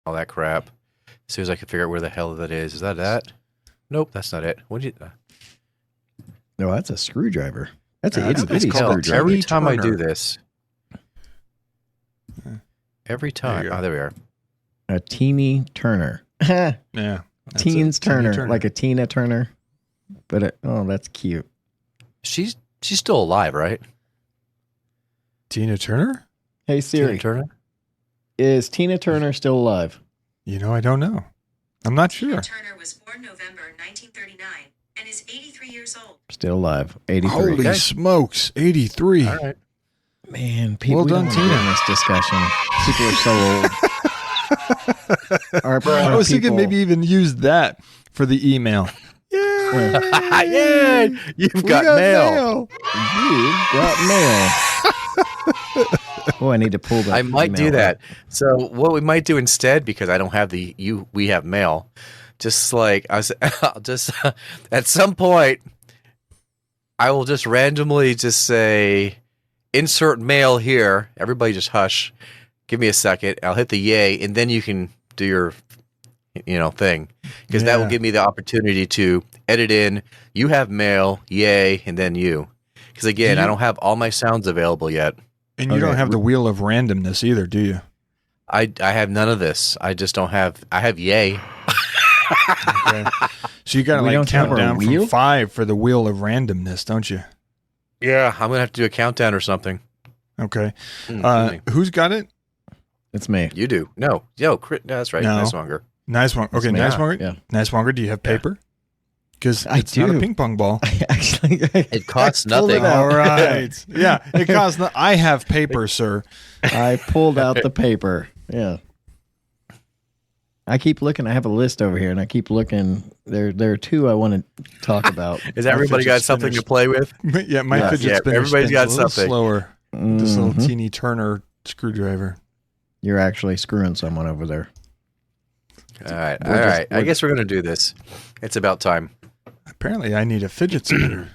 all that crap. As soon as I can figure out where the hell that is. Is that that? Nope, that's not it. What did you? No, that's a screwdriver. That's a That's itty bitty Hell, screwdriver. every time I do Turner. this. Every time. you go. Oh, there we are. A teeny Turner. Yeah. That's Teens it. Teeny Turner, like a Tina Turner. But that's cute. She's still alive, right? Tina Turner? Hey Siri, Tina Turner? is Tina Turner still alive? You know, I don't know. I'm not sure. Turner was born November 1939 and is 83 years old. Still alive. 83. Holy Okay. smokes, 83. All right. Man, people, Well we done, don't wanna Tina. get in this discussion. People are so old. I was thinking maybe even use that for the email. Yeah. Yay! You've We got mail. You got mail. Oh, I need to pull that. I might do email that. up. So what we might do instead, because I don't have we have mail. Just like I'll just at some point, I will just randomly just say, insert mail here. Everybody just hush. Give me a second. I'll hit the yay, and then you can do your, thing, because that will give me the opportunity to edit in. You have mail, yay, and then you. Because again, I don't have all my sounds available yet. And you don't have the wheel of randomness either, do you? I have none of this. I just don't have. I have yay. Okay. So you got to We like don't have count our down wheel? from 5 for the wheel of randomness, don't you? Yeah, I'm gonna have to do a countdown or something. Okay. Mm, Who's got it? It's me. you do. No, that's right. No. Nice longer. Nice one. Okay, me. nice Yeah. one. Yeah. Nice longer. Do you have paper? Because I it's not a do. ping pong ball. Actually, It costs I pulled it nothing. out. All right. Yeah, it costs. I have paper, sir. I pulled out the paper. Yeah. I keep looking. I have a list over here, and I keep looking. There are two I want to talk about. Is everybody fidget got something spinners. to play with? Yeah, my Yeah. fidget Yeah, spinner everybody's spins got a little something. slower. This little Mhm. teeny Turner screwdriver. You're actually screwing someone over there. All right. We're All just- right. I guess we're gonna do this. It's about time. Apparently, I need a fidget spinner.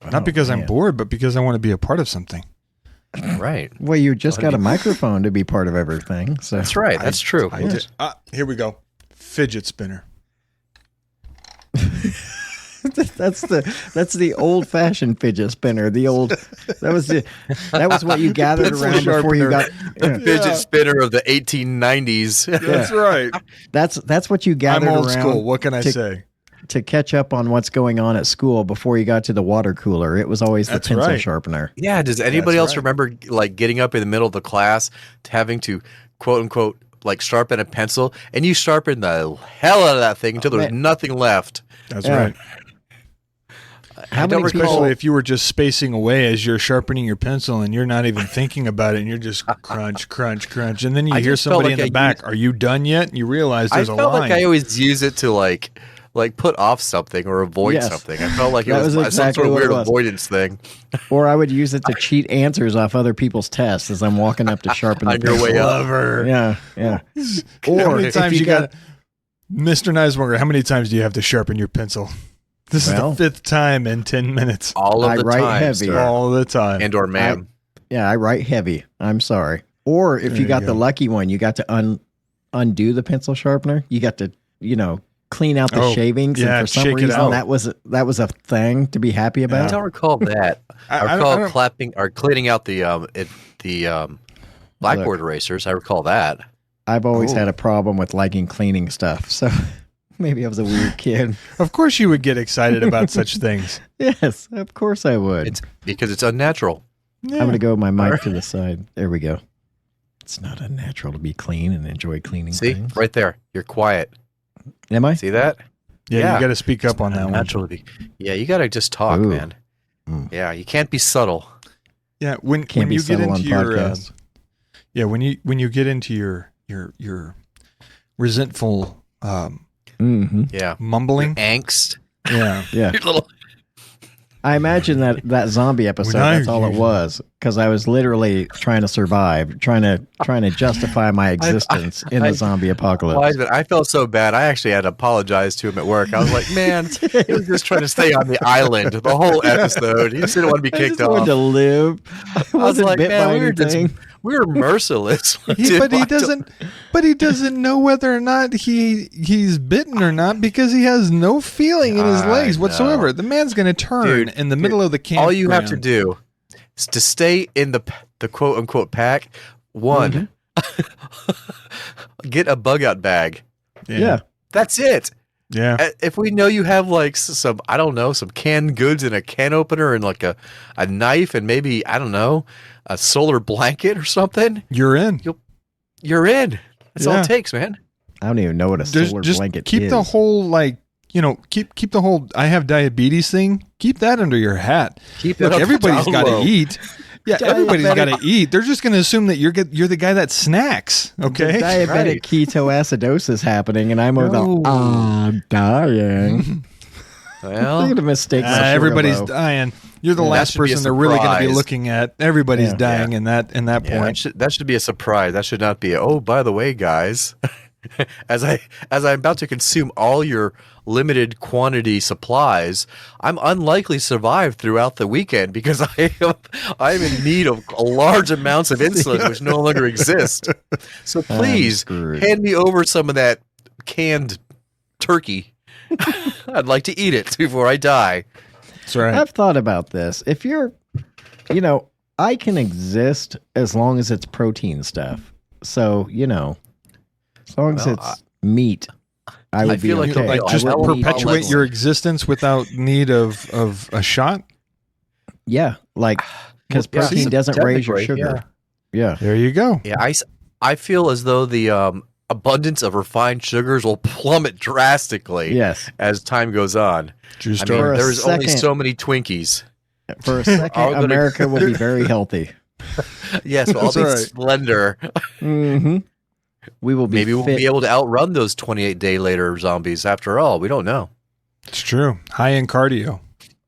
Not Oh, because I'm man. bored, but because I want to be a part of something. Right. Well, you just got a microphone to be part of everything. So That's right. That's true. I did- here we go. Fidget spinner. that's the old fashioned fidget spinner. That was what you gathered Pencil around before you got. The yeah. fidget spinner of the 1890s. That's right. That's what you gathered I'm old around school. What can I to- say? to catch up on what's going on at school before you got to the water cooler. It was always the That's pencil right. sharpener. Yeah. Does anybody That's else right. remember like getting up in the middle of the class, having to quote unquote like sharpen a pencil, and you sharpen the hell out of that thing until there's man. nothing left? That's Yeah. right. How I don't many recall- Especially if you were just spacing away as you're sharpening your pencil and you're not even thinking about it and you're just crunch, crunch, crunch. And then you I hear just felt somebody like in the I back, are you done yet? And you realize I there's a felt line. like I always use it to like put off something or avoid Yes. something. I felt like it That was was some exactly sort of what it weird was. avoidance thing. Or I would use it to cheat answers off other people's tests as I'm walking up to sharpen the On your pencil. way up. Clever. Yeah, yeah. How Or many if times you you got Mr. Nicemonger, how many times do you have to sharpen your pencil? This Well- is the 5th time in 10 minutes. All of I the write time, heavy. sir. All the time. And or ma'am. Yeah, I write heavy. I'm sorry. Or if There you you got go. the lucky one, you got to undo the pencil sharpener. You got to, clean out the Oh, shavings. yeah, And for some shake it reason, out. that was a thing to be happy I about. don't recall that. I I recall don't- clapping or cleaning out the blackboard erasers. I recall that. I've always Oh. had a problem with liking cleaning stuff. So maybe I was a weird kid. Of course you would get excited about such things. Yes, of course I would. It's because it's unnatural. Yeah. I'm going to go with my mic to the side. There we go. It's not unnatural to be clean and enjoy cleaning See, things. right there. You're quiet. Am I? See that? Yeah, Yeah. you got to speak up on that one. Unnatural to be. Yeah, you got to just talk, Ooh. man. Mm. Yeah, you can't be subtle. Yeah, when Can't be you get subtle on into your podcasts. when you get into your resentful Mm-hmm. Yeah. mumbling, Angst. yeah, Yeah. Your little. I imagine that zombie episode, When I that's all it use- was. Because I was literally trying to survive, trying to justify my existence in the zombie apocalypse. Wiseman, I felt so bad. I actually had to apologize to him at work. I was like, man, he was just trying to stay on the island the whole episode. He just didn't want to be I kicked just wanted off. to live. I I was wasn't like, bit man, by we were anything. we're merciless. But he doesn't know whether or not he's bitten or not because he has no feeling in his legs whatsoever. The man's going to turn in the middle of the campground. All you have to do is to stay in the quote unquote pack. One, get a bug out bag. Yeah. That's it. Yeah. If we know you have like some, I don't know, some canned goods and a can opener and like a knife and maybe, I don't know, a solar blanket or something, You're in. you're in. That's all it takes, man. I don't even know what a solar blanket keep is. the whole keep the whole I have diabetes thing. Keep that under your hat. Keep Look, it up everybody's down got to low. eat. Yeah, everybody's got to eat. They're just going to assume that you're the guy that snacks. Okay, Diabetic Right. ketoacidosis happening, and I'm I'm dying. Well, Look at the mistake. my sugar everybody's low. dying. You're the Yeah, last that should be a person they're really going to be surprise. looking at. Everybody's Yeah. dying in that yeah, point. that should be a surprise. That should not be oh, by the way, guys, as I'm about to consume all your limited quantity supplies, I'm unlikely to survive throughout the weekend because I'm in need of large amounts of insulin which no longer exist. So please screwed. hand me over some of that canned turkey. I'd like to eat it before I die. That's right. I've thought about this. If you're, I can exist as long as it's protein stuff. So, as long as Well, it's meat, I would feel be like okay. like I just wouldn't need perpetuate insulin. your existence without need of a shot. Yeah, like because Yeah, protein doesn't raise your technically, sugar. Yeah. There you go. Yeah, I feel as though the abundance of refined sugars will plummet drastically Yes. as time goes on. True I story. For mean, a there's only second- so many Twinkies. For a second, All gonna- America will be very healthy. Yes, we'll all That's be right. slender. Mm-hmm. We will be Maybe we'll fit. be able to outrun those 28-day later zombies after all. We don't know. It's true. High end cardio.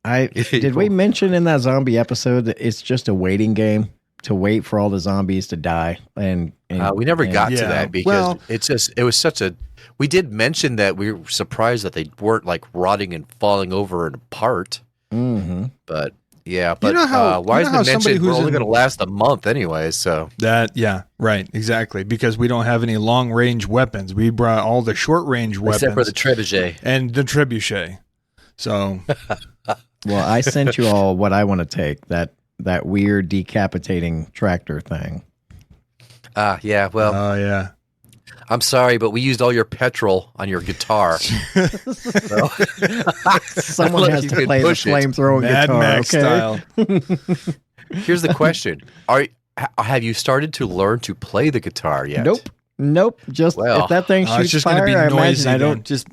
Did we mention in that zombie episode that it's just a waiting game to wait for all the zombies to die? And We never got to Yeah. that because Well- it was such a. We did mention that we were surprised that they weren't like rotting and falling over and apart. Mm-hmm. But yeah, but know how- Wiseman you know how somebody mentioned we're who's only in- going to last a month anyway. So Yeah, right, exactly. Because we don't have any long range weapons. We brought all the short range weapons except for the trebuchet. and the trebuchet. So Well, I sent you all what I want to take, that weird decapitating tractor thing. Yeah. Well, yeah. I'm sorry, but we used all your petrol on your guitar. So- Someone Look, has you to can play the push it. flamethrowing Mad guitar, Max okay? style. Here's the question: have you started to learn to play the guitar yet? Nope. Just Well, if that thing it's shoots just going to fire, be I noisy. imagine I then. don't. Just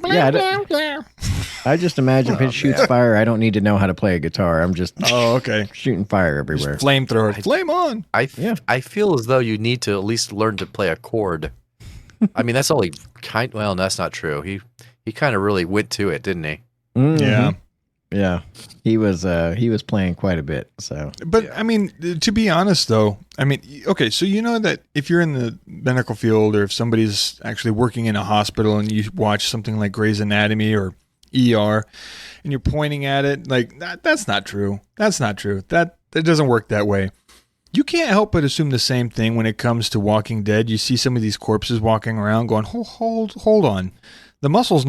I just imagine if it shoots fire, I don't need to know how to play a guitar. I'm just Oh, okay. shooting fire everywhere. Just flamethrower. Flame on. I feel as though you need to at least learn to play a chord. I mean, that's all he kind. Well, that's not true. He kind of really went to it, didn't he? Mhm. Yeah. Yeah. He was playing quite a bit. So But I mean, to be honest, though, I mean, okay, so you know that if you're in the medical field or if somebody's actually working in a hospital and you watch something like Grey's Anatomy or ER, and you're pointing at it like that's not true. That's not true. That doesn't work that way. You can't help but assume the same thing when it comes to Walking Dead. You see some of these corpses walking around, going, hold on, the muscles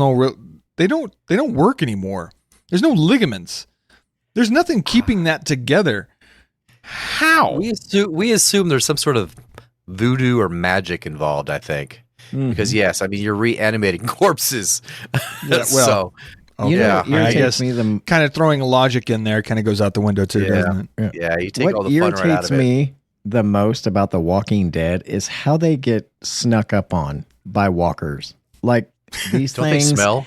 they don't work anymore. There's no ligaments. There's nothing keeping that together. How? We assume there's some sort of voodoo or magic involved. I think because yes, I mean you're reanimating corpses. Yeah, so you know what I irritates guess me the kind of throwing logic in there kind of goes out the window too, Yeah. doesn't it? yeah, you take all what the fun right out irritates of it. me the most about The Walking Dead is how they get snuck up on by walkers. Like these Don't things they smell?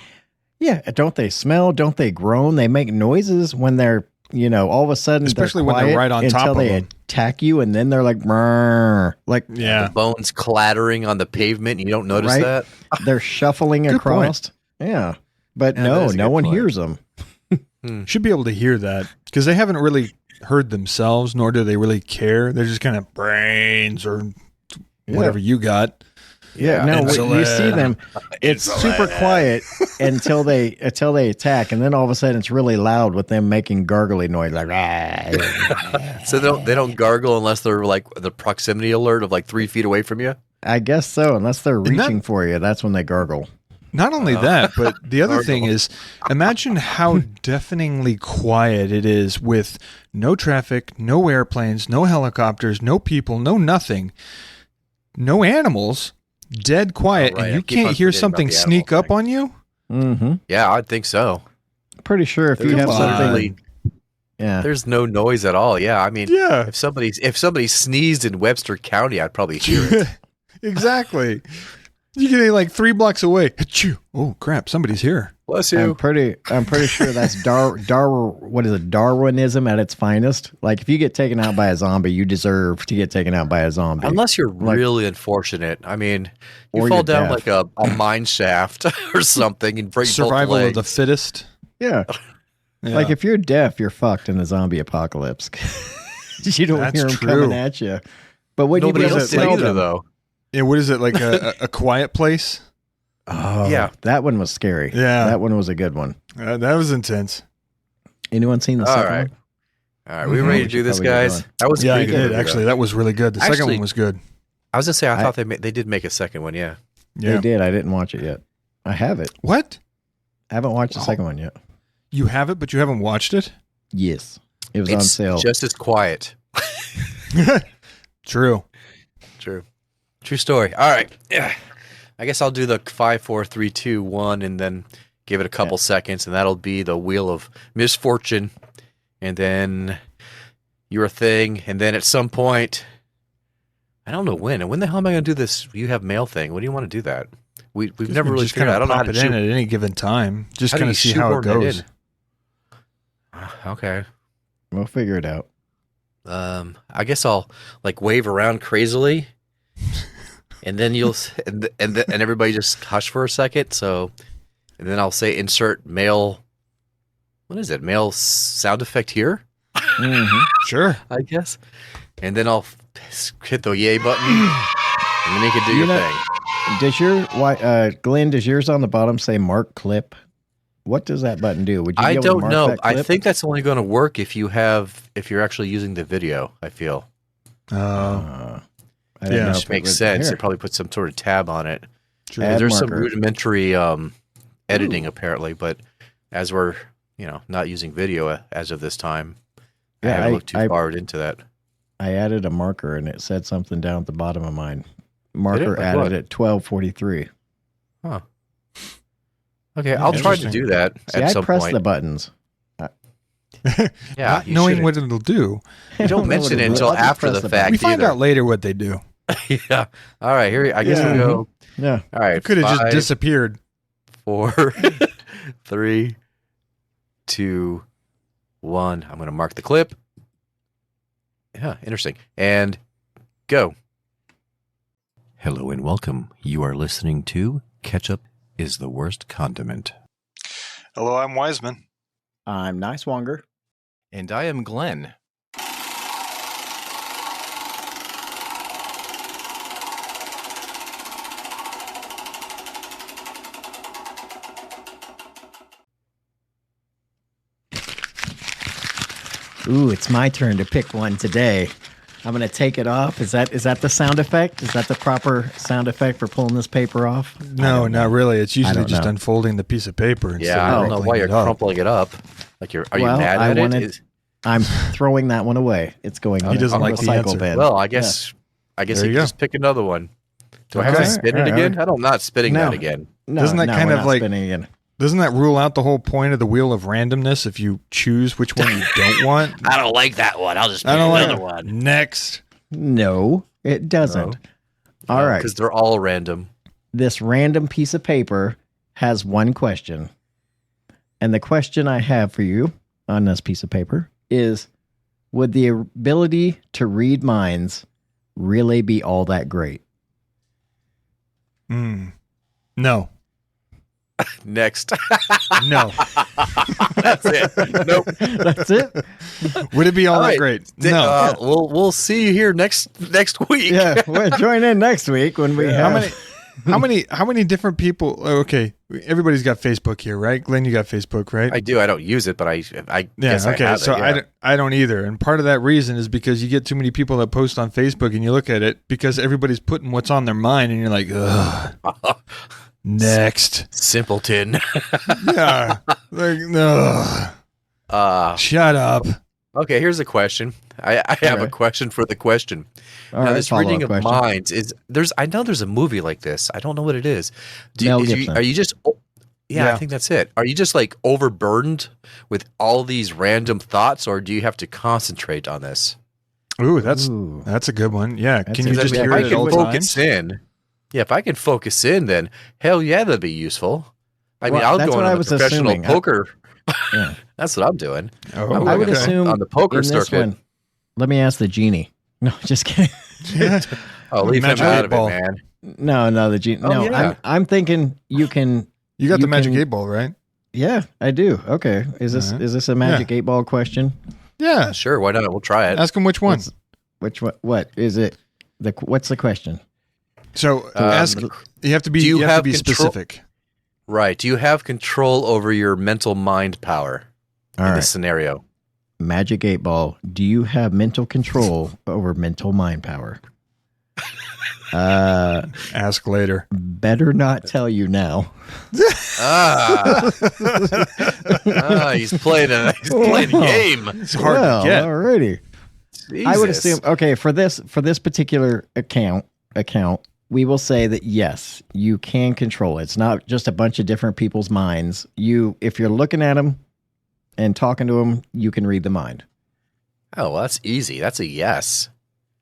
Yeah, don't they smell? Don't they groan? They make noises when they're, all of a sudden, Especially they're when they're quiet right on until top of they them. attack you, and then they're like, "Brrr." Like Yeah. The bones clattering on the pavement. You don't notice Right? that? they're shuffling Good across. Yeah, but Yeah, that is a no good one point. hears them. Should be able to hear that because they haven't really heard themselves, nor do they really care. They're just kind of brains or whatever you got. Yeah, no, you see them. It's super quiet until they attack, and then all of a sudden it's really loud with them making gargly noise, like. So they don't gargle unless they're like the proximity alert of like 3 feet away from you. I guess so, unless they're reaching for you. That's when they gargle. Not only that, but the other thing is, imagine how deafeningly quiet it is with no traffic, no airplanes, no helicopters, no people, no nothing, no animals, dead quiet, right. and you I keep on can't hear forgetting something about the sneak animal up thing. on you? Mm-hmm. Yeah, I'd think so. Pretty sure if you There's have literally- something, yeah, There's no noise at all. Yeah, I mean, Yeah. if somebody sneezed in Webster County, I'd probably hear it. Exactly. You get like 3 blocks away. Achoo. Oh crap! Somebody's here. Bless I'm pretty sure that's Darwinism at its finest. Like if you get taken out by a zombie, you deserve to get taken out by a zombie. Unless you're really unfortunate. I mean, you Or fall you're down deaf. like a mine shaft or something and break Survival both of the legs. fittest. Yeah. Yeah. Like if you're deaf, you're fucked in the zombie apocalypse. You don't That's hear them true. coming at you. But when Nobody you be able else to did tell either, them, though. Yeah, what is it like a quiet place? oh, Yeah. that one was scary. Yeah. That one was a good one. That was intense. Anyone seen the All second right. one? All right, we ready to We do should this, probably get guys? going. That was Yeah, I pretty good. did actually. That was really good. The second Actually- one was good. I was gonna say I I- thought they did make a second one. Yeah. Yeah. They did. I didn't watch it yet. I have it. What? I haven't watched the Oh. second one yet. You have it, but you haven't watched it? Yes. It was on It's sale. just as quiet. True. True story. All right. Yeah. I guess I'll do the 5, 4, 3, 2, 1, and then give it a couple seconds, and that'll be the wheel of misfortune, and then your thing, and then at some point, I don't know when. And when the hell am I going to do this? You have mail thing. When do you want to do that? We've never really just figured out. I don't know how pop to it in shoot. at any given time. Just How do kind you of see how it shoehorn goes. in? Okay. We'll figure it out. I guess I'll like wave around crazily, and then you'll and everybody just hush for a second. So, and then I'll say insert male. What is it? Male sound effect here, Mhm. Sure. I guess. And then I'll hit the yay button, and then you can do your thing. Does Glenn, does yours on the bottom say mark clip? What does that button do? Would you be I able to don't mark know. that I clip? think that's only going to work if you're actually using the video. I feel. I didn't Yeah. know Which if it makes was- sense. here. They probably put some sort of tab on it. True. Add There's some marker. rudimentary editing apparently, but as we're not using video as of this time, I Yeah, haven't looked too I- far into that. I added a marker and it said something down at the bottom of mine. Marker Like added what? at 12:43. Huh. Okay, I'll try to Interesting. do that See, at I some press point. the buttons. Yeah, Not you knowing shouldn't. what it'll do. You don't know mention what it will. until I'll just after press the button. fact. We find either. out later what they do. Yeah. All right. Here, I guess Yeah. we'll go. Yeah. All right. Could have just 5, disappeared. 4, 3, 2, 1. I'm going to mark the clip. Yeah, interesting. And go. Hello and welcome. You are listening to Ketchup is the Worst Condiment. Hello, I'm Wiseman. I'm Nicewonger. And I am Glenn. Ooh, it's my turn to pick one today. I'm going to take it off. Is that the sound effect? Is that the proper sound effect for pulling this paper off? No, not really. It's usually don't just know. unfolding the piece of paper. instead Yeah, of I don't know crumpling why you're it up. crumpling it up. Like are you Well, mad I at wanted- it? I'm throwing that one away. It's going on He doesn't the like the recycle answer. bin. Well, I guess There you you can go. just pick another one. Do I have to Okay. spin it All right, again? I'm not spinning No. that again. no, Doesn't that no, kind we're of not like- spinning again? Doesn't that rule out the whole point of the wheel of randomness if you choose which one you don't want? I don't like that one. I'll just I don't like another one. Next. No, it doesn't. All right. Because they're all random. This random piece of paper has one question. And the question I have for you on this piece of paper is, would the ability to read minds really be all that great? No. Next. No. That's it. Nope. That's it? Would it be all All that right. great? No. We'll see you here next week. Yeah. Well, join in next week when we have... How many different people? Okay, everybody's got Facebook here, right? Glenn, you got Facebook, right? I do. I don't use it, but I Yeah. guess Okay. I have So it, yeah. I don't either, and part of that reason is because you get too many people that post on Facebook, and you look at it because everybody's putting what's on their mind, and you're like, ugh. Next. Simpleton. Yeah. Like, ugh. Shut up. Okay, here's a question. I have a Okay. question for the question. All Now, right, this follow-up reading of question. minds is I know there's a movie like this. I don't know what it is. Mel Gibson. Are you just? Yeah, Yeah. I think that's it. Are you just like overburdened with all these random thoughts, or do you have to concentrate on this? Ooh, that's Ooh. a good one. Yeah. That's Can you a- just I mean, hear if I it at can all focus times? in, yeah, if I can focus in, then hell yeah, that'd be useful. I mean, Well, I'll that's go what I on a was professional assuming. poker. Yeah. That's what I'm doing. Oh, I'm I would okay. assume on the poker in this circuit. one. Let me ask the genie. No, just kidding. Oh, leave him Magic out eight of ball. it, man. No, the genie. Oh, No, yeah. I'm thinking you can. You got You the magic can- 8-ball, right? Yeah, I do. Okay, is this Alright. is this a magic 8-ball question? Yeah. Sure, why not? We'll try it. Ask him which one. Which what is it? What's the question? So Um, ask. You have to be. do you You have to have be control- specific. Right. Do you have control over your mental mind power All in right, this scenario? magic 8-ball. Do you have mental control over mental mind power? Ask later. Better not tell you now. Ah, he's playing a game. It's hard to get. Alrighty. I would Jesus. assume. Okay, for this particular account, we will say that yes, you can control it. It's not just a bunch of different people's minds. If you're looking at them and talking to them, you can read the mind. Oh, well, that's easy. That's a yes.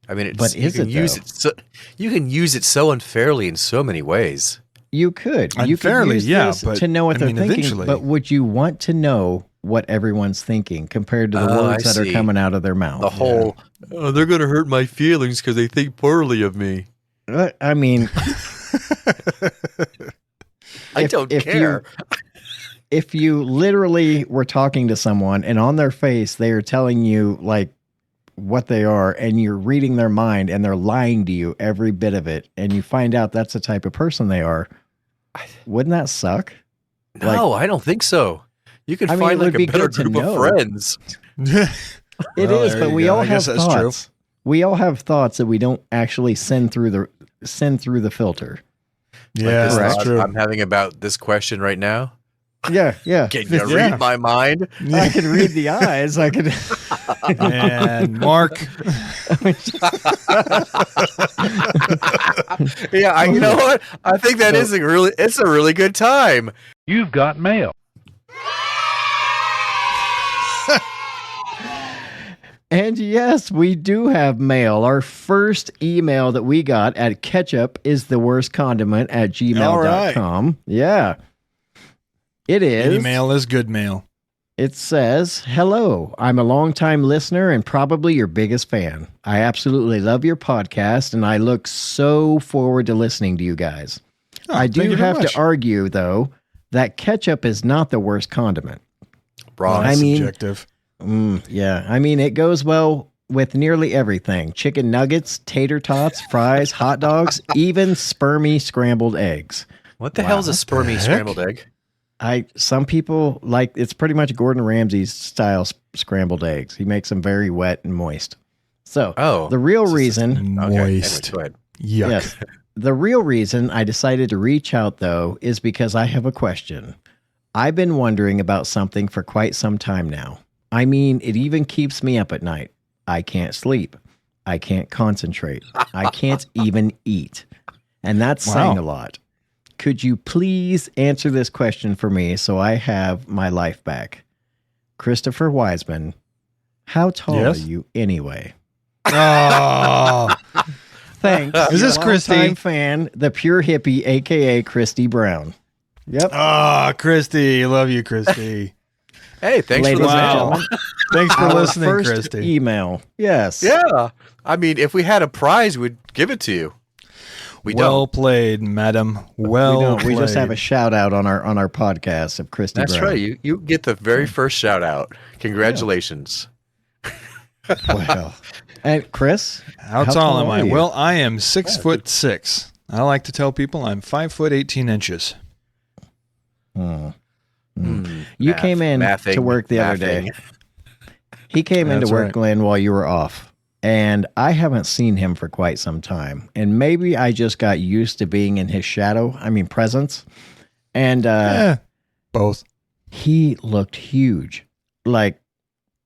I mean, But you is can it, use though? it. So, you can use it so unfairly in so many ways. You could. You could Unfairly, use yeah, this but, to know what I they're mean, thinking. eventually- But would you want to know what everyone's thinking compared to the Oh, words I that are see. coming out of their mouth? The whole, oh, they're going to hurt my feelings because they think poorly of me. I mean, I don't if care. if you literally were talking to someone and on their face they are telling you like what they are, and you're reading their mind and they're lying to you every bit of it, and you find out that's the type of person they are, wouldn't that suck? No, I don't think so. You can I mean, find it like would a be better good to group of know. friends. It Well, is, there but you we go. all I have guess that's true. thoughts. We all have thoughts that we don't actually send through the filter. Yeah, This that's thought true. I'm having about this question right now. Yeah. Can you Yeah. read my mind? I could read the eyes. I could. And Mark, Yeah, you know what? I think that is it's a really good time. You've got mail. And yes, we do have mail. Our first email that we got at ketchup is the worst condiment at gmail.com. Yeah. It is. any mail is good mail. It says, "Hello, I'm a longtime listener and probably your biggest fan. I absolutely love your podcast and I look so forward to listening to you guys. Oh, I thank do you very have much. to argue, though, that ketchup is not the worst condiment. Wrong. I mean- Subjective. Yeah, I mean, it goes well with nearly everything. Chicken nuggets, tater tots, fries, hot dogs, even spermy scrambled eggs. What the hell is a what the spermy heck? scrambled egg? Some people like, it's pretty much Gordon Ramsay's style scrambled eggs. He makes them very wet and moist. So Oh, the real reason, okay, anyway, Moist. go ahead. Yuck. yes, the real reason I decided to reach out though is because I have a question. I've been wondering about something for quite some time now. I mean, it even keeps me up at night. I can't sleep. I can't concentrate. I can't even eat. And that's Wow. saying a lot. Could you please answer this question for me so I have my life back? Christopher Wiseman, how tall Yes? are you anyway? Oh, Thanks. Is this Your Christy? longtime fan, the pure hippie, aka Christy Brown. Yep. Christy. Love you, Christy. Hey, thanks Ladies for listening. and Wow. gentlemen, Thanks for our listening, first Christy. email. Yes. Yeah, I mean, if we had a prize, we'd give it to you. We well don't. played, madam. We Well don't. We just played. have a shout out on our podcast of Christy That's Brown. right. You get the very first shout out. Congratulations. Well, and Chris, How how tall tall am are I? you? Well, I am 6'6". I like to tell people I'm 5 foot 18 inches. Hmm. Hmm, You math- came in to mathing, work the other day. mathing. He came into That's work, right. Glenn, while you were off. And I haven't seen him for quite some time. And maybe I just got used to being in his presence. And Both. he looked huge, like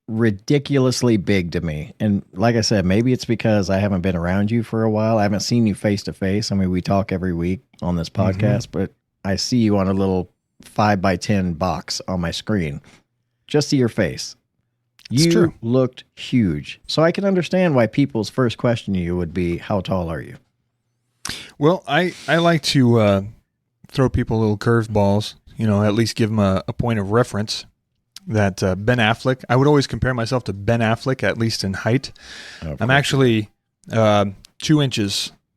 ridiculously big to me. And like I said, maybe it's because I haven't been around you for a while. I haven't seen you face to face. I mean, we talk every week on this podcast, but I see you on a little 5x10 box on my screen. Just see your face. It's You true. looked huge. So I can understand why people's first question to you would be, how tall are you? Well, I like to throw people little curveballs, at least give them a point of reference. That Ben Affleck, I would always compare myself to Ben Affleck, at least in height. I'm actually 2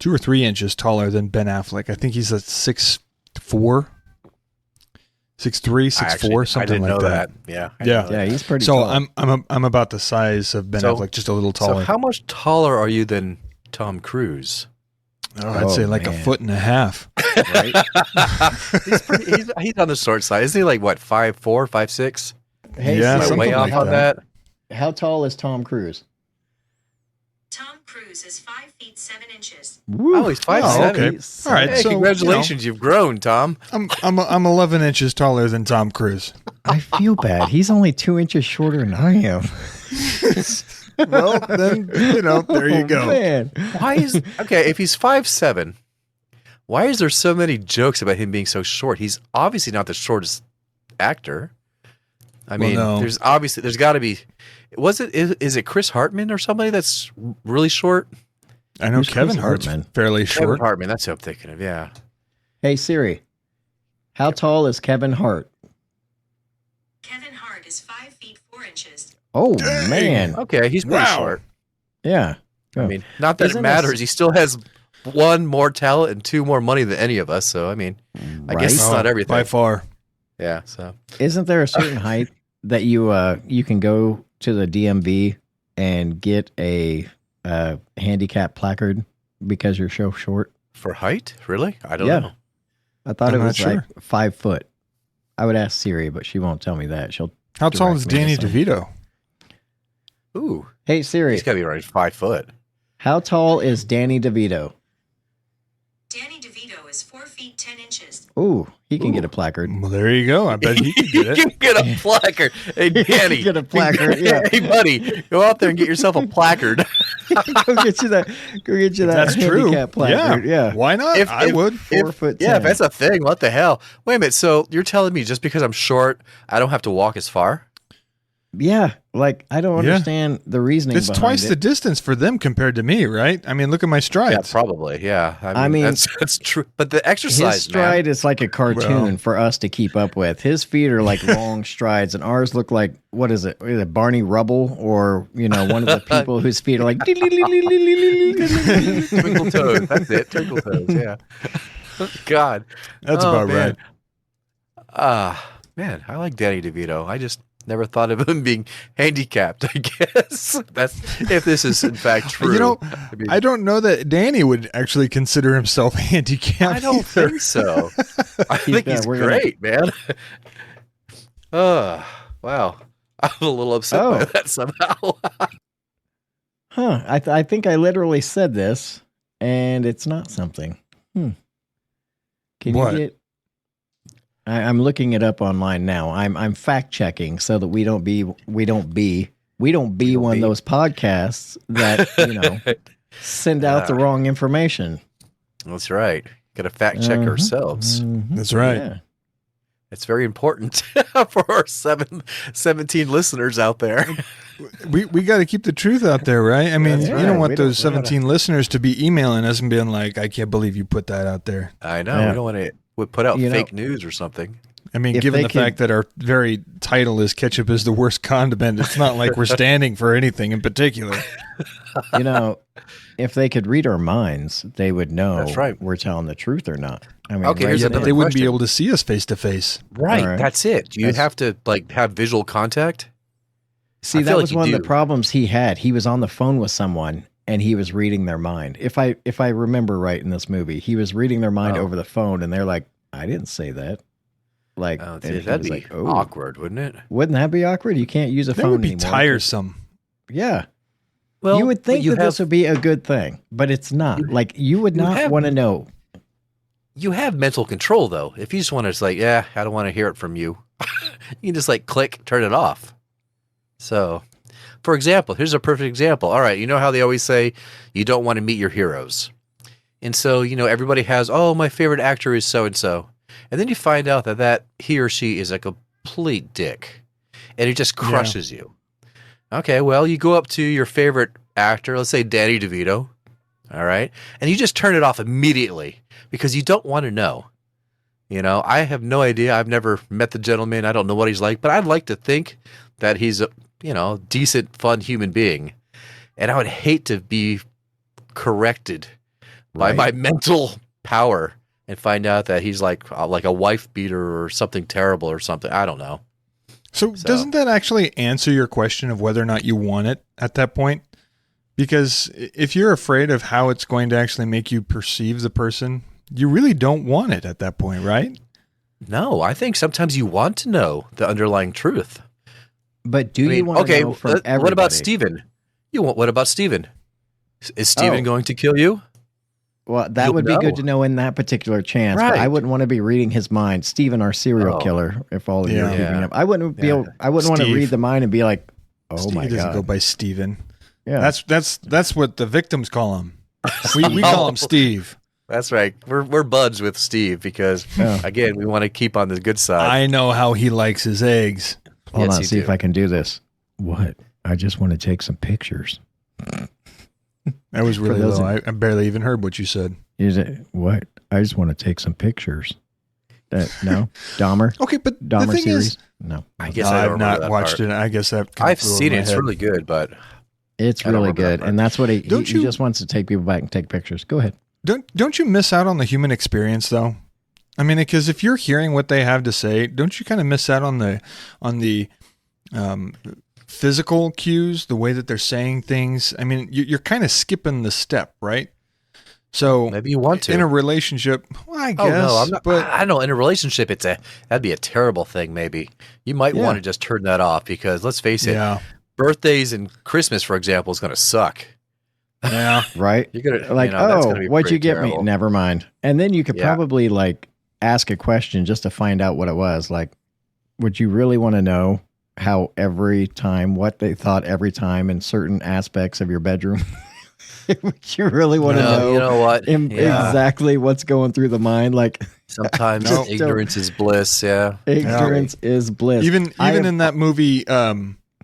or 3 inches taller than Ben Affleck. I think he's a 6'4", 6'3", 6'4", something I didn't like know that. Yeah. I Yeah. didn't know Yeah, that. he's pretty So tall. I'm about the size of Ben So- Affleck, just a little So taller. how much taller are you than Tom Cruise? I'd say like man. 1.5 feet. Right? he's on the short side. Isn't he like what, 5'4", 5'6"? Hey, Yeah, Am I Siri, something way off like on that. that? how tall is Tom Cruise? Tom Cruise is 5 feet 7 inches. Oh, he's 5'7". okay. All right, Hey, so, congratulations, you've grown, Tom. I'm 11 inches taller than Tom Cruise. I feel bad. He's only 2 inches shorter than I am. Well, then there you Oh, go. Man. Why is okay? If he's 5'7", why is there so many jokes about him being so short? He's obviously not the shortest actor. I mean, no. there's got to be. Is it Chris Hartman or somebody that's really short? I know Who's Kevin Chris Hart's Hartman? fairly Kevin short. Hartman. That's who I'm thinking of. Yeah. Hey, Siri, how tall is Kevin Hart? Kevin Hart is 5 feet 4 inches. Oh, Dang. man. Okay, he's pretty Wow. short. Yeah. I mean, not that Isn't it this- matters. He still has 1 more talent and 2 more money than any of us. So I mean, I guess it's Oh, not everything. by far. Yeah. So Isn't there a certain height that you can go to the DMV and get a handicap placard because you're so short? for height, really, I don't Yeah. know. I thought I'm it not was sure. like 5 foot. I would ask Siri, but she won't tell me that. She'll. How tall direct is me to Danny some- DeVito? Ooh, Hey, Siri, he's got to be around 5 foot. how tall is Danny DeVito? Danny DeVito is 4 feet 10 inches. Ooh, he can get a placard. Well, there you go. I bet he could get it. You get a placard. Hey, Danny. Get a placard, yeah. Hey, buddy, go out there and get yourself a placard. Go get you that. Go get you that. That's true. handicap placard. Yeah. Why not? I would. 4 foot 10. Yeah, if that's a thing, what the hell? Wait a minute. So you're telling me just because I'm short, I don't have to walk as far? Yeah, like I don't Yeah. understand the reasoning. It's behind twice it. the distance for them compared to me, right? I mean, look at my Yeah, strides. probably. Yeah. I mean, that's true. But the exercise, His stride man. is like a cartoon Well. for us to keep up with. His feet are like long strides, and ours look like what is it? Is it Barney Rubble, or one of the people whose feet are like. Twinkle toes. That's it. Twinkle toes. Yeah. God. That's Oh, about man. right. Man, I like Danny DeVito. I just never thought of him being handicapped, I guess. That's if this is in fact true. I mean, I don't know that Danny would actually consider himself handicapped. I don't either. think so. I think he's we're gonna- great, man. Wow. I'm a little upset by Oh. that somehow. Huh? I think I literally said this, and it's not something. Can What? you get? I'm looking it up online now. I'm fact checking so that we don't be one of those podcasts that send out the wrong information. That's right. Got to fact check Mhm. ourselves. Mhm. That's right. Yeah. It's very important for our 17 listeners out there. We got to keep the truth out there, right? I mean, That's you right. don't want We don't- those 17 listeners to be emailing us and being like, "I can't believe you put that out there." I know. Yeah. We don't want to put out You know- fake news or something. I mean, If given they the could- fact that our very title is "Ketchup is the worst condiment," it's not like we're standing for anything in particular. If they could read our minds, they would know That's right. we're telling the truth or not. I mean, Okay, right here's Yeah, now- but another they wouldn't be question. able to see us face to face. Right. All right. That's it. Do you That's- have to have visual contact? See, I that feel was like you one of do. the problems he had. He was on the phone with someone, and he was reading their mind. If I remember right in this movie, he was reading their mind over the phone, and they're like, "I didn't say that." Like, Oh, and dude, he that'd was be like, "Oh, awkward, wouldn't it? wouldn't that be awkward? You can't use a That phone would be anymore." tiresome. Yeah. Well, You would think you that this would be a good thing, but it's not. Like, you would not have- want to know. You have mental control, though. If you just want to, it's like, yeah, I don't want to hear it from you. You can just like click, turn it off. So, for example, here's a perfect example. All right, you know how they always say you don't want to meet your heroes. And so, everybody has, oh, my favorite actor is so-and-so. And then you find out that he or she is a complete dick. And it just crushes you. Okay, well, you go up to your favorite actor, let's say Danny DeVito. All right. And you just turn it off immediately because you don't want to know. I have no idea. I've never met the gentleman. I don't know what he's like, but I'd like to think that he's a, decent, fun human being. And I would hate to be corrected by my mental power and find out that he's like a wife beater or something terrible or something. I don't know. So doesn't that actually answer your question of whether or not you want it at that point? Because if you're afraid of how it's going to actually make you perceive the person, you really don't want it at that point, right? No, I think sometimes you want to know the underlying truth. But do you want to know from everybody? What about Steven? What about Steven? Is Steven going to kill you? Well, that would be good to know in that particular chance. But I wouldn't want to be reading his mind. Steven, our serial killer, if all of you are keeping up. I wouldn't want to read the mind and be like, oh Steve my God. doesn't go by Steven. Yeah. That's what the victims call him. We call him Steve. That's right. We're buds with Steve because, again, we want to keep on the good side. I know how he likes his eggs. Hold on, see if I can do this. What? I just want to take some pictures. That was really low. I barely even heard what you said. Is it what? I just want to take some pictures. No, Dahmer. Okay, but Dahmer the thing series. is, No, I guess I've not watched it. I guess that I've seen it. It's really good, but it's really good, and that's what he just wants to take people back and take pictures. Go ahead. Don't you miss out on the human experience though? I mean, because if you're hearing what they have to say, don't you kind of miss out on the physical cues, the way that they're saying things? I mean, you're kind of skipping the step, right? So maybe you want to in a relationship. Well, I guess. No, I'm not. But I don't know. In a relationship, that'd be a terrible thing. Maybe you might want to just turn that off because let's face it, birthdays and Christmas, for example, is going to suck. Yeah, right. You're gonna like, that's gonna be what'd you get terrible. me? Never mind. And then you could probably like ask a question just to find out what it was. Like, would you really want to know how every time, what they thought every time in certain aspects of your bedroom? Would you really want to know? You know what? Exactly what's going through the mind? Like sometimes ignorance is bliss. Yeah, ignorance is bliss. Even in that movie,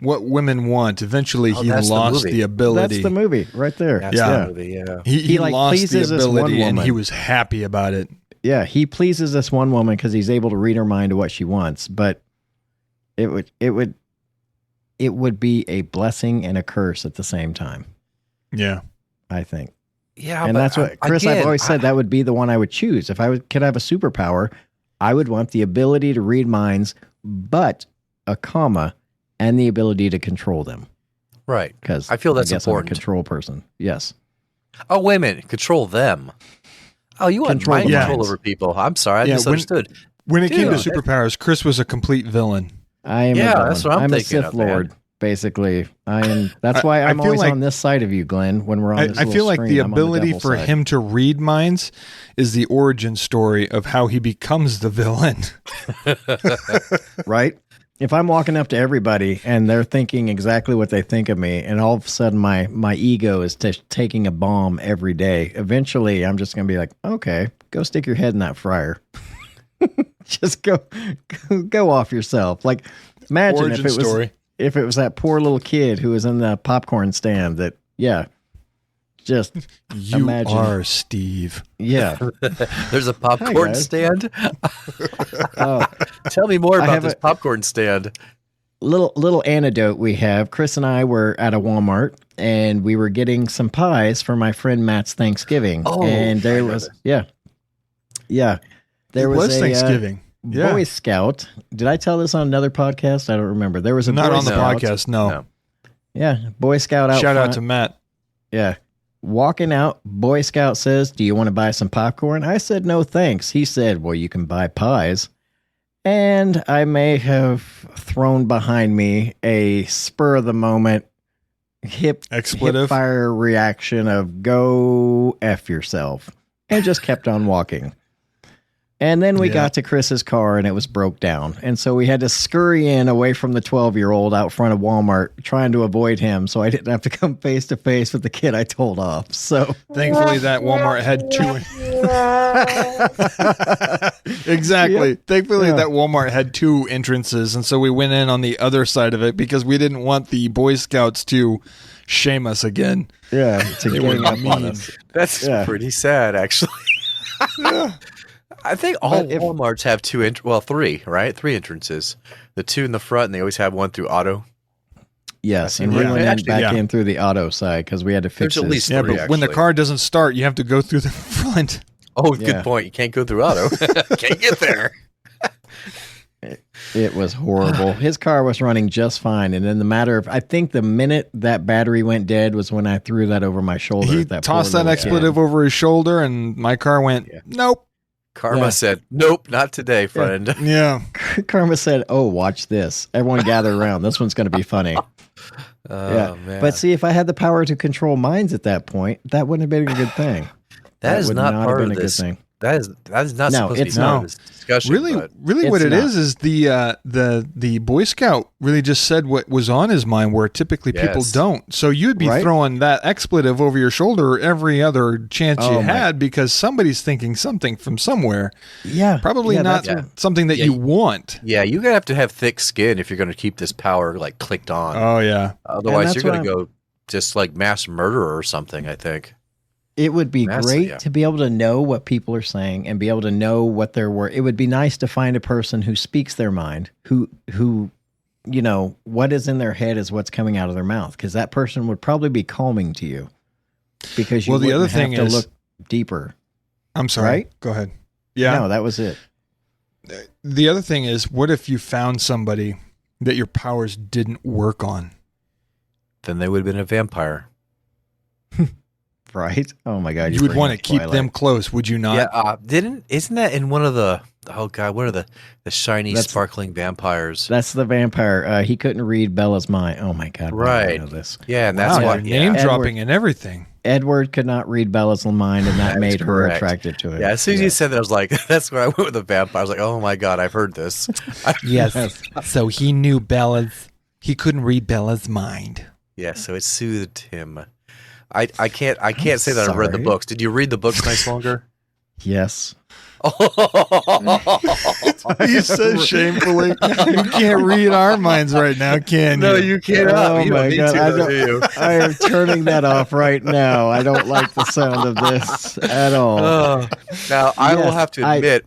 What Women Want, eventually he lost the ability. That's the movie right there. That's the movie, yeah. He like lost the pleases this one ability, and woman. he was happy about it. Yeah, he pleases this one woman because he's able to read her mind to what she wants. But it would be a blessing and a curse at the same time. Yeah, I think. Yeah, and that's what Chris. I've always said that would be the one I would choose if I could have a superpower. I would want the ability to read minds, but a comma and the ability to control them. Right. Because I feel that's guess important. I'm a control person. Yes. Oh, wait a minute. Control them. Oh, you want mind control over people. I'm sorry. I misunderstood. When it came to superpowers, Chris was a complete villain. I am. Yeah, that's what I'm thinking. I'm a Sith Lord, basically. I am. That's why I'm always on this side of you, Glenn. When we're on this, I feel like the ability for him to read minds is the origin story of how he becomes the villain. Right. If I'm walking up to everybody and they're thinking exactly what they think of me, and all of a sudden my ego is taking a bomb every day, eventually I'm just going to be like, okay, go stick your head in that fryer. Just go off yourself. Like, imagine if it was that poor little kid who was in the popcorn stand that, just you are Steve. Yeah. There's a popcorn stand. Tell me more about this popcorn stand. Little anecdote we have. Chris and I were at a Walmart and we were getting some pies for my friend Matt's Thanksgiving. Oh, and there was there was a Thanksgiving. Boy Scout. Did I tell this on another podcast? I don't remember. There was a not Boy on the Scout. podcast. No. Yeah, Boy Scout out. Shout front. out to Matt. Yeah, walking out, Boy Scout says, "Do you want to buy some popcorn?" I said, "No, thanks." He said, "Well, you can buy pies." And I may have thrown behind me a spur of the moment hip fire reaction of "Go F yourself," and just kept on walking. And then we got to Chris's car and it was broke down. And so we had to scurry in away from the 12-year-old out front of Walmart trying to avoid him so I didn't have to come face to face with the kid I told off. So thankfully that Walmart had two. Exactly. Yep. Thankfully that Walmart had two entrances. And so we went in on the other side of it because we didn't want the Boy Scouts to shame us again. Yeah. They were mean. That's pretty sad, actually. Yeah. I think all Walmarts have three, right? Three entrances. The two in the front, and they always have one through auto. Yes, and we went back in through the auto side because we had to fix it. There's at least three, but when the car doesn't start, you have to go through the front. Oh, good point. You can't go through auto. Can't get there. It was horrible. His car was running just fine, and in the matter of, I think the minute that battery went dead was when I threw that over my shoulder. He tossed that expletive over his shoulder, and my car went, nope. Karma said, "Nope, not today, friend." Yeah. Karma said, "Oh, watch this. Everyone gather around. This one's going to be funny." Man. But see, if I had the power to control minds at that point, that wouldn't have been a good thing. that is would not have part been of a this. good thing. That is not supposed to be part of this discussion. Really what it is the Boy Scout really just said what was on his mind, where typically people don't. So you'd be throwing that expletive over your shoulder every other chance you had because somebody's thinking something from somewhere. Yeah. Probably not something that you want. Yeah, you're going to have thick skin if you're going to keep this power like clicked on. Oh, yeah. Otherwise, you're going to go just like mass murderer or something, I think. It would be great to be able to know what people are saying and be able to know what their word. It would be nice to find a person who speaks their mind, who what is in their head is what's coming out of their mouth, because that person would probably be calming to you because you the other thing have to is, look deeper. I'm sorry. Right? Go ahead. Yeah. No, that was it. The other thing is, what if you found somebody that your powers didn't work on? Then they would have been a vampire. Right? Oh my God! You would want to keep them close, would you not? Yeah. Isn't that in one of the? Oh God, what are the shiny, sparkling vampires? That's the vampire. He couldn't read Bella's mind. Oh my God! Right. I know this. Yeah, and that's why name dropping and everything. Edward could not read Bella's mind, and that made her attracted to it. Yeah, as soon as you said that, I was like, that's where I went with the vampire. I was like, oh my God, I've heard this. Yes. So he knew he couldn't read Bella's mind. Yeah, so it soothed him. I can't say that I've read the books. Did you read the books, Nice Longer? Yes. He says shamefully, "You can't read our minds right now, can you?" No, you cannot. Oh my God! I am turning that off right now. I don't like the sound of this at all. Now, I will have to admit,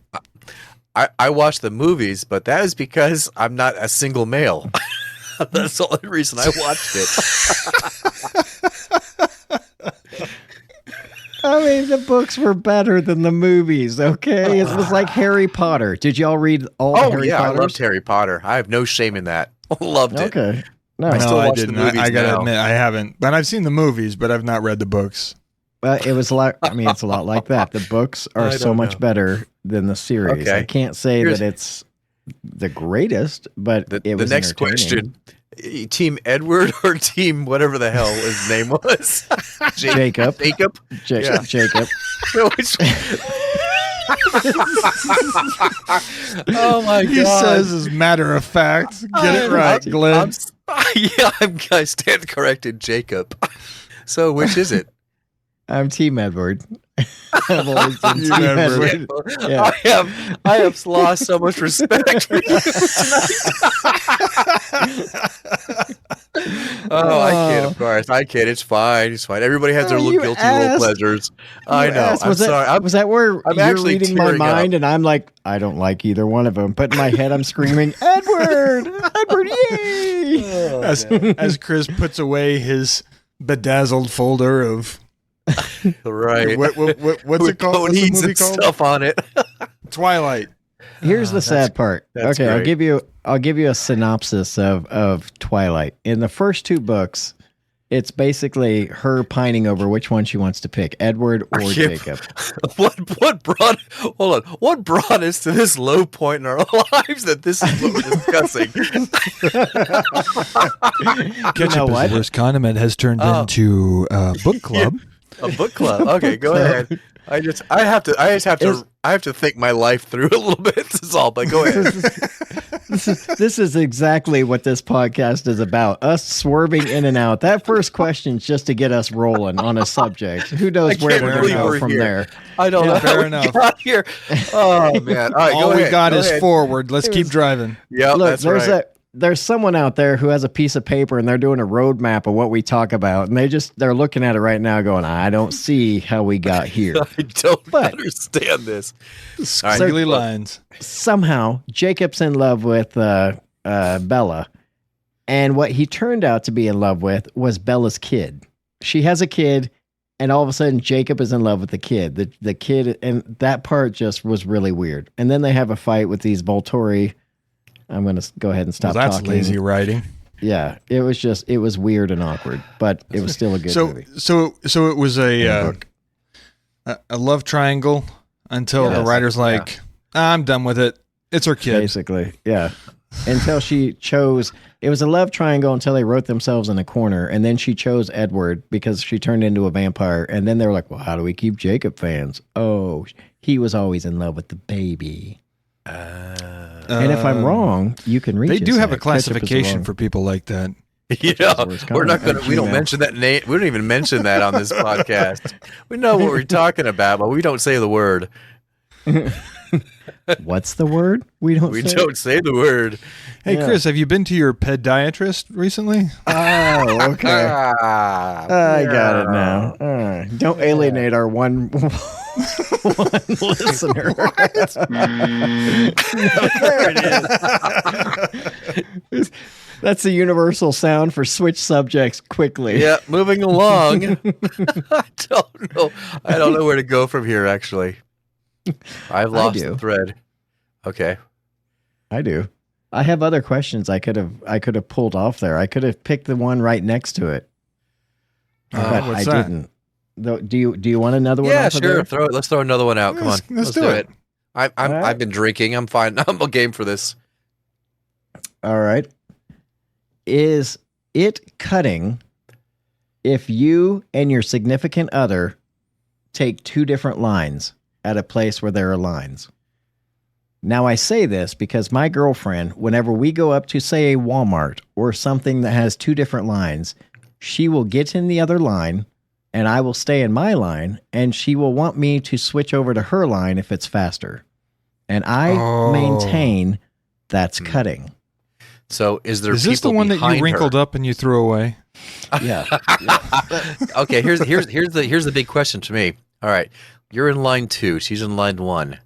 I watched the movies, but that is because I'm not a single male. That's the only reason I watched it. I mean, the books were better than the movies, okay? It was like Harry Potter. Did y'all read all the Harry Potters? I loved Harry Potter. I have no shame in that. Loved it. Okay. No, I didn't. I got to admit, I haven't. But I've seen the movies, but I've not read the books. But it was a lot. I mean, it's a lot like that. The books are so much better than the series. Okay. I can't say that it's the greatest, but it was the next question. Team Edward or Team whatever the hell his name was? Jacob. Jacob. Jacob. Which oh my God! He says as matter of fact. Get it right, Glenn. I stand corrected, Jacob. So which is it? I'm Team Edward. I've always been Team Edward. Yeah. I have lost so much respect for you tonight. I kid, of course. I kid. It's fine. It's fine. Everybody has their little guilty little pleasures. I know. I'm sorry. Was that where I'm you're actually reading my mind up. and I'm like, I don't like either one of them. But in my head, I'm screaming, Edward! Edward, yay! As Chris puts away his bedazzled folder of... Right. What's it called? What's the movie called? Stuff on it. Twilight. Here's the sad part. That's okay, great. I'll give you a synopsis of Twilight. In the first two books, It's basically her pining over which one she wants to pick, Edward or Jacob. What brought us to this low point in our lives that this is what we're discussing? Ketchup is the worst condiment has turned into a book club. A book club. Okay, go ahead. I just have to think my life through a little bit. That's all. But go ahead. This is exactly what this podcast is about. Us swerving in and out. That first question's just to get us rolling on a subject. Who knows where we're going to go from there? I don't know. Fair enough. Got here. Oh man! All right, all we ahead. got Go is ahead. forward. Let's keep driving. Yeah, Look, that's right. There's someone out there who has a piece of paper and they're doing a roadmap of what we talk about, and they're looking at it right now, going, "I don't see how we got here." I don't understand this. Squiggly lines. Somehow, Jacob's in love with Bella, and what he turned out to be in love with was Bella's kid. She has a kid, and all of a sudden, Jacob is in love with the kid. The kid, and that part just was really weird. And then they have a fight with these Volturi. I'm going to go ahead and stop That's talking. lazy writing. Yeah, it was weird and awkward, but it was still a good movie. So it was a love triangle until the writer's like, I'm done with it. It's her kid. Basically, yeah. Until she chose, it was a love triangle until they wrote themselves in a corner, and then she chose Edward because she turned into a vampire, and then they were like, well, how do we keep Jacob fans? Oh, he was always in love with the baby. And if I'm wrong, you can reach. They do have a Ketchup is classification wrong. for people like that. Yeah, we're not gonna. We don't mention that name. We don't even mention that on this podcast. We know what we're talking about, but we don't say the word. What's the word? We don't say the word. Hey, Chris, have you been to your pediatrist recently? Oh, okay. I got it now. All right. Don't alienate our one listener. There it is. That's the universal sound for switch subjects quickly. Yeah, moving along. I don't know where to go from here, actually. I've lost the thread. Okay. I do. I have other questions I could have pulled off there. I could have picked the one right next to it. But I didn't. Do you want another one? Yeah, off of sure. there? Let's throw another one out. Come on. Let's do it. I've been drinking. I'm fine. I'm a game for this. All right. Is it cutting if you and your significant other take two different lines at a place where there are lines? Now, I say this because my girlfriend, whenever we go up to, say, a Walmart or something that has two different lines, she will get in the other line and I will stay in my line, and she will want me to switch over to her line if it's faster. And I maintain that's cutting. So is there? Is this the one that you wrinkled up and you threw away? Yeah. Okay. Here's the big question to me. All right, you're in line 2. She's in line 1.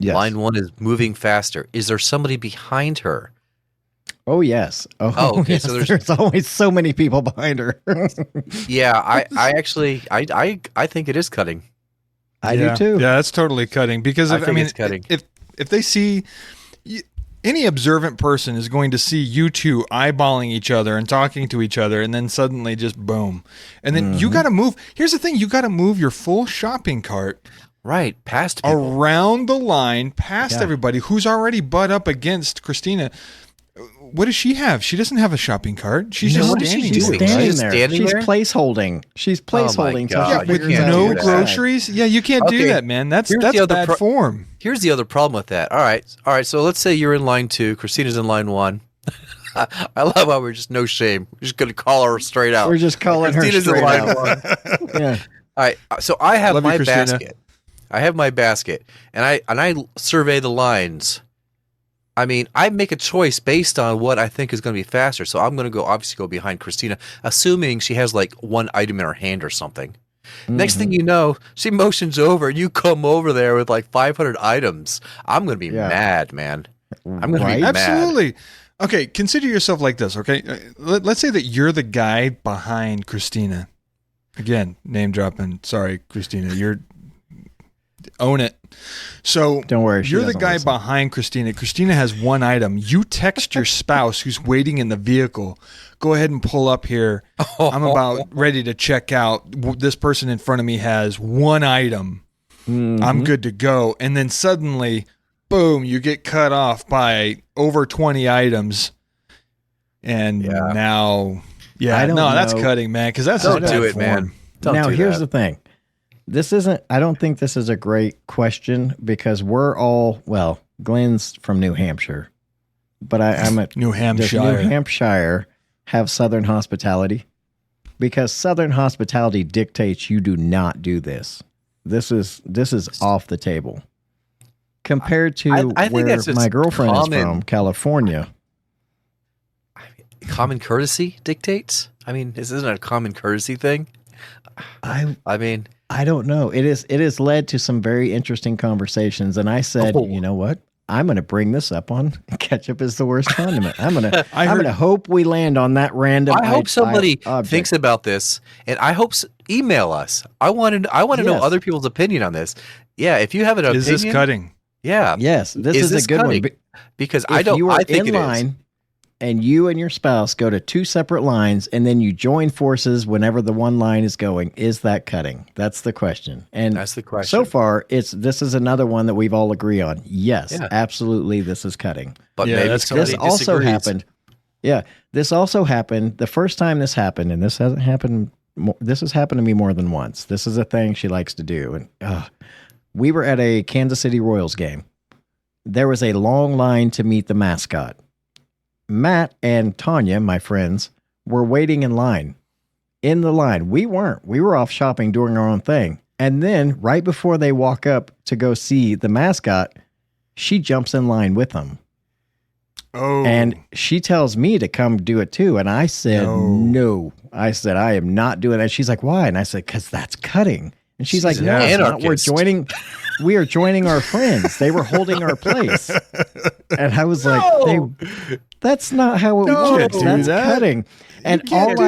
Yes. Line 1 is moving faster. Is there somebody behind her? Oh yes. Oh okay. Yes. So there's always so many people behind her. Yeah, I actually think it is cutting. I do too. Yeah, that's totally cutting because I think it's cutting. If they see any observant person is going to see you two eyeballing each other and talking to each other, and then suddenly just boom, and then you got to move. Here's the thing: you got to move your full shopping cart right past people. Around the line, past everybody who's already butt up against Christina. What does she have? She doesn't have a shopping cart. She's just standing there. She's placeholding. She's placeholding. With no groceries. Yeah, you can't do that, man. That's bad form. Here's the other problem with that. All right. So let's say you're in line 2. Christina's in line 1. I love how we're just no shame. We're just going to call her straight out. We're just calling Christina's her straight in line out. 1. Yeah. All right. So I have my basket. I have my basket, and I survey the lines. I mean, I make a choice based on what I think is going to be faster. So I'm going to obviously go behind Christina, assuming she has like one item in her hand or something. Next thing you know, she motions over, and you come over there with like 500 items. I'm going to be mad, man. I'm going to be mad. Absolutely. Okay, consider yourself like this, okay? Let's say that you're the guy behind Christina. Again, name dropping. Sorry, Christina. Own it. So Don't worry, she you're the doesn't guy listen. behind Christina. Christina has one item. You text your spouse who's waiting in the vehicle. Go ahead and pull up here. I'm about ready to check out. This person in front of me has one item. I'm good to go. And then suddenly, boom, you get cut off by over 20 items. And now, I don't that's know. cutting, man, because that's Don't just do bad it, form. man. Don't now, do here's that. the thing. I don't think this is a great question because we're all, well, Glenn's from New Hampshire, but I'm at New does Hampshire. New Hampshire have Southern hospitality? Because Southern hospitality dictates you do not do this. This is off the table. Compared to I think where that's just my girlfriend is common- from, California. Common courtesy dictates. I mean, this isn't a common courtesy thing. I mean, I don't know. It has led to some very interesting conversations, and I said, Oh. you know what? I'm going to bring this up on Ketchup is the Worst Condiment. I'm going heard- to hope we land on that random. I hope somebody object. thinks about this, and I hope email us. I want to know Yes. other people's opinion on this. Yeah, if you have an opinion, Is this cutting? Yeah, Yes, this Is is this a good cutting? one. because If I don't. you are I think in it is. line and you and your spouse go to two separate lines, and then you join forces whenever the one line is going, is that cutting? That's the question. And That's the question. so far, this is another one that we've all agree on. Yes, Yeah. absolutely, this is cutting. But Yeah, maybe that's somebody This also disagrees. happened. Yeah, this also happened the first time this happened, and this hasn't happened. This has happened to me more than once. This is a thing she likes to do. And we were at a Kansas City Royals game. There was a long line to meet the mascot. Matt and Tanya, my friends, were waiting in line. In the line, we weren't. We were off shopping, doing our own thing. And then, right before they walk up to go see the mascot, she jumps in line with them. Oh. And she tells me to come do it too. And I said, no. I said, I am not doing that. She's like, why? And I said, because that's cutting. And she's like, She's no, an it's not. anarchist. We are joining our friends. They were holding our place. And I was like, that's not how it No, works. do That's that. cutting. And can't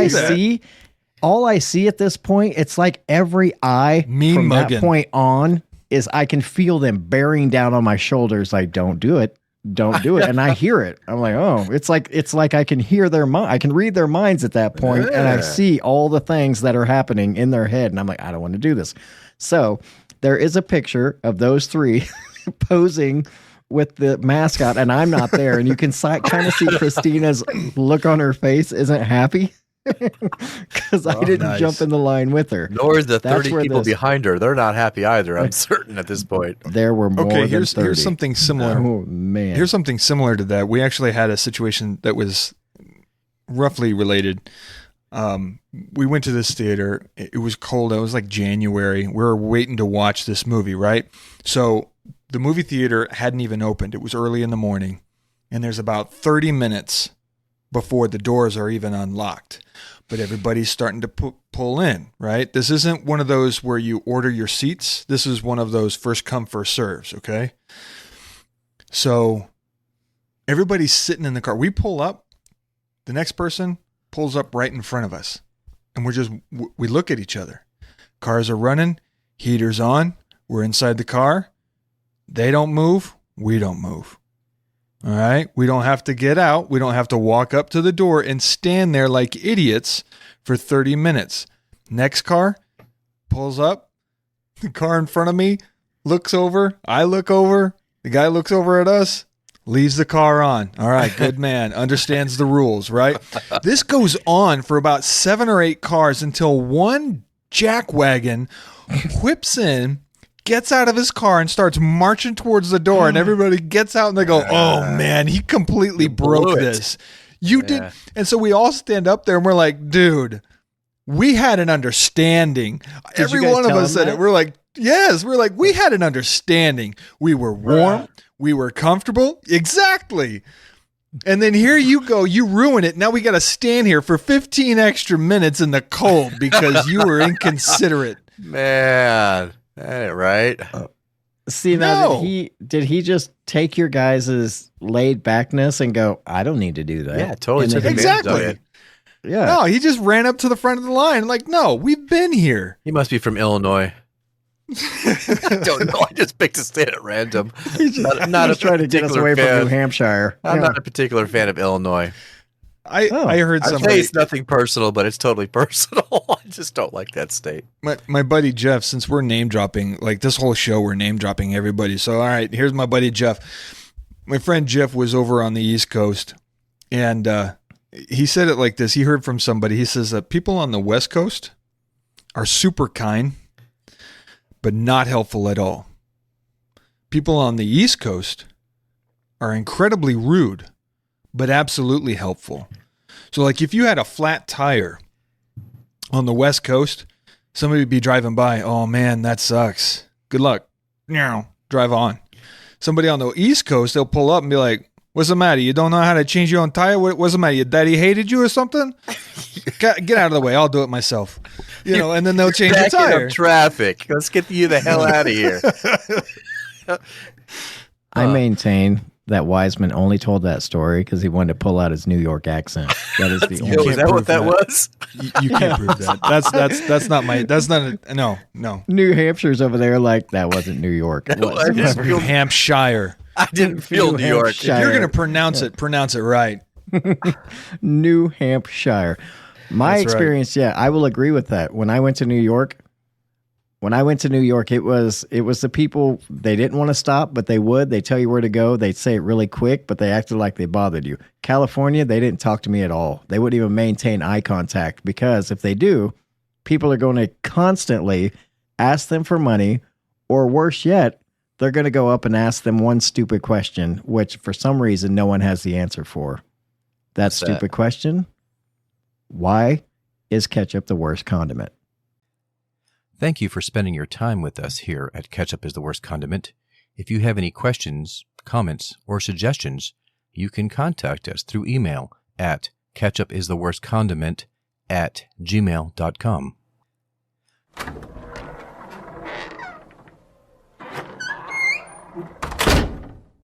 all I see at this point, it's like every eye Mean from mugging. that point on is I can feel them bearing down on my shoulders. Like, don't do it. Don't do it. And I hear it. I'm like, oh, it's like I can hear their mind. I can read their minds at that point, and I Yeah. see all the things that are happening in their head. And I'm like, I don't want to do this. So there is a picture of those three posing with the mascot, and I'm not there. And you can kind of see Christina's look on her face isn't happy because I didn't nice. jump in the line with her. Nor is the That's 30 where people this- behind her. They're not happy either. I'm certain at this point. There were more Okay, than here's 30. something similar. Oh man. Here's something similar to that. We actually had a situation that was roughly related. We went to this theater. It was cold. It was like January. We were waiting to watch this movie, right? So the movie theater hadn't even opened. It was early in the morning, and there's about 30 minutes before the doors are even unlocked. But everybody's starting to pull in, right? This isn't one of those where you order your seats. This is one of those first come, first serves, okay? So everybody's sitting in the car. We pull up. The next person pulls up right in front of us. And we look at each other. Cars are running. Heaters on. We're inside the car. They don't move. We don't move. All right. We don't have to get out. We don't have to walk up to the door and stand there like idiots for 30 minutes. Next car pulls up. The car in front of me looks over. I look over. The guy looks over at us, leaves the car on. All right. Good man. Understands the rules, right? This goes on for about 7 or 8 cars until one jackwagon whips in, gets out of his car and starts marching towards the door, and everybody gets out and they go, oh man, he completely blew broke it. this. You Yeah. did. And so we all stand up there and we're like, dude, we had an understanding. Did Every you guys one of tell us him said that? it. We're like, yes, we're like, we had an understanding. We were warm. We were comfortable. Exactly. And then here you go, you ruin it. Now we got to stand here for 15 extra minutes in the cold because you were inconsiderate. Man, that ain't right. See now, No. did he just take your guys' laid backness and go, I don't need to do that? Yeah, totally And took then- advantage of Exactly. it. Yeah. No, he just ran up to the front of the line. Like, no, we've been here. He must be from Illinois. I don't know. I just picked a state at random. Not He's trying to get us away from New Hampshire. I'm Yeah. not a particular fan of Illinois. I heard I say somebody. it's nothing personal, but it's totally personal. I just don't like that state. My buddy Jeff, since we're name dropping, like this whole show, we're name dropping everybody. So, all right, here's my buddy Jeff. My friend Jeff was over on the East Coast, and he said it like this. He heard from somebody. He says that people on the West Coast are super kind, but not helpful at all. People on the East Coast are incredibly rude, but absolutely helpful. So, like, if you had a flat tire on the West Coast, somebody would be driving by. Oh, man, that sucks. Good luck. Drive on. Somebody on the East Coast, they'll pull up and be like, what's the matter? You don't know how to change your own tire? What's the matter? Your daddy hated you or something? Get out of the way. I'll do it myself. And then they'll change the Backing tire. up traffic. Let's get you the hell out of here. I maintain that Wiseman only told that story because he wanted to pull out his New York accent. That is the Yo, only. is that what that was? You can't prove that. That's not no. New Hampshire's over there like that wasn't New York. I just New feel, Hampshire. I didn't feel New York. Hampshire. If you're going to pronounce it right. New Hampshire. My That's right. experience, yeah, I will agree with that. When I went to New York, it was the people, they didn't want to stop, but they would. They tell you where to go. They'd say it really quick, but they acted like they bothered you. California, they didn't talk to me at all. They wouldn't even maintain eye contact because if they do, people are going to constantly ask them for money, or worse yet, they're going to go up and ask them one stupid question, which for some reason no one has the answer for. That What's that? stupid question: why is ketchup the worst condiment? Thank you for spending your time with us here at Ketchup is the Worst Condiment. If you have any questions, comments, or suggestions, you can contact us through email at ketchupistheworstcondiment@gmail.com.